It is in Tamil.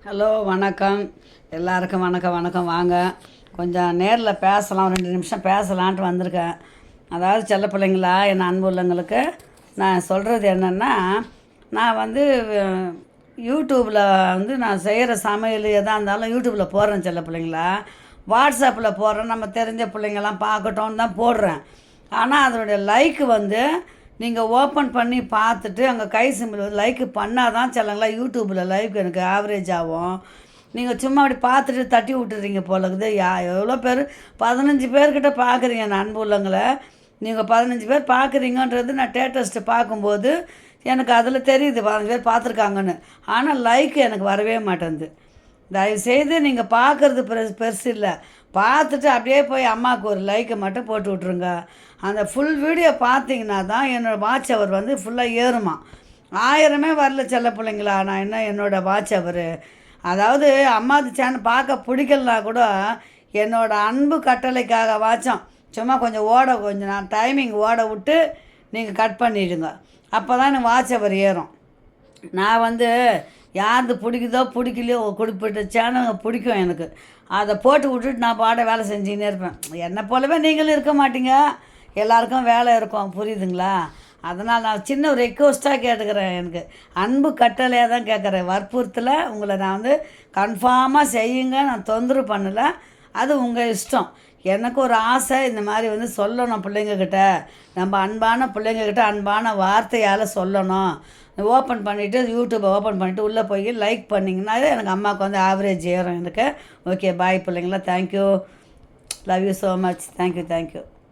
ஹலோ வணக்கம். எல்லாருக்கும் வணக்கம் வணக்கம். வாங்க கொஞ்சம் நேரில் பேசலாம், 2 நிமிஷம் பேசலான்ட்டு வந்திருக்கேன். அதாவது செல்ல பிள்ளைங்களா, என் அன்பு உள்ளவங்களுக்கு நான் சொல்கிறது என்னென்னா, நான் வந்து யூடியூப்பில் நான் செய்கிற சமையல் எதாக இருந்தாலும் யூடியூப்பில் போடுறேன் செல்ல பிள்ளைங்களா. வாட்ஸ்அப்பில் போடுறேன், நம்ம தெரிஞ்ச பிள்ளைங்கள்லாம் பார்க்கட்டும்னு தான் போடுறேன். ஆனால் அதனுடைய லைக்கு நீங்கள் ஓப்பன் பண்ணி பார்த்துட்டு அங்கே கை சிம்பிள் லைக்கு பண்ணால் தான் செல்லங்களா யூடியூப்பில் லைக் எனக்கு ஆவரேஜ் ஆகும். நீங்கள் சும்மா அப்படி பார்த்துட்டு தட்டி விட்டுறீங்க போல இருக்குது. எவ்வளோ பேர் 15 பேர்கிட்ட பார்க்குறீங்க என் அன்பு உள்ளவங்களை. நீங்கள் 15 பேர் பார்க்குறீங்கன்றது நான் டேட்டஸ்ட்டு பார்க்கும்போது எனக்கு அதில் தெரியுது 15 பேர் பார்த்துருக்காங்கன்னு. ஆனால் லைக் எனக்கு வரவே மாட்டேங்குது. தயவுசெய்து நீங்கள் பார்க்குறது பெருசு இல்லை, பார்த்துட்டு அப்படியே போய் அம்மாவுக்கு ஒரு லைக்கை மட்டும் போட்டு விட்ருங்க. அந்த ஃபுல் வீடியோ பார்த்தீங்கன்னா தான் என்னோடய வாட்ச் அவர் ஃபுல்லாக ஏறுமா. 1000மே வரல செல்ல பிள்ளைங்களா. நான் என்னோடய வாட்ச் அவர் அதாவது அம்மாது சேனல் பார்க்க பிடிக்கலனா கூட என்னோடய அன்பு கட்டளைக்காக வாட்சம் சும்மா கொஞ்சம் நான் டைமிங் ஓட விட்டு நீங்கள் கட் பண்ணிவிடுங்க. அப்போ தான் எனக்கு வாட்ச் அவர் ஏறும். நான் யாருக்கு பிடிக்குதோ பிடிக்கலையோ குறிப்பிட்ட சேனல் பிடிக்கும் எனக்கு, அதை போட்டு விட்டுட்டு நான் பாட வேலை செஞ்சுக்கினே இருப்பேன். என்னை போலவே நீங்களும் இருக்க மாட்டீங்க, எல்லாருக்கும் வேலை இருக்கும், புரியுதுங்களா? அதனால் நான் சின்ன ஒரு ரெக்வஸ்ட்டாக கேட்டுக்கிறேன். எனக்கு அன்பு கட்டளையாக தான் கேட்குறேன், வற்புறுத்தலை. உங்களை நான் கன்ஃபார்மாக செய்யுங்க, நான் தொந்தரவு பண்ணலை, அது உங்கள் இஷ்டம். எனக்கு ஒரு ஆசை இந்த மாதிரி சொல்லணும் பிள்ளைங்கக்கிட்ட, நம்ம அன்பான பிள்ளைங்கக்கிட்ட அன்பான வார்த்தையால் சொல்லணும். ஓப்பன் பண்ணிவிட்டு யூடியூப்பை ஓப்பன் பண்ணிவிட்டு உள்ளே போய் லைக் பண்ணிங்கன்னா எனக்கு அம்மாவுக்கு ஆவரேஜ் ஏறும் எனக்கு. ஓகே, பாய் பிள்ளைங்களா. Thank you, love you so much. Thank you.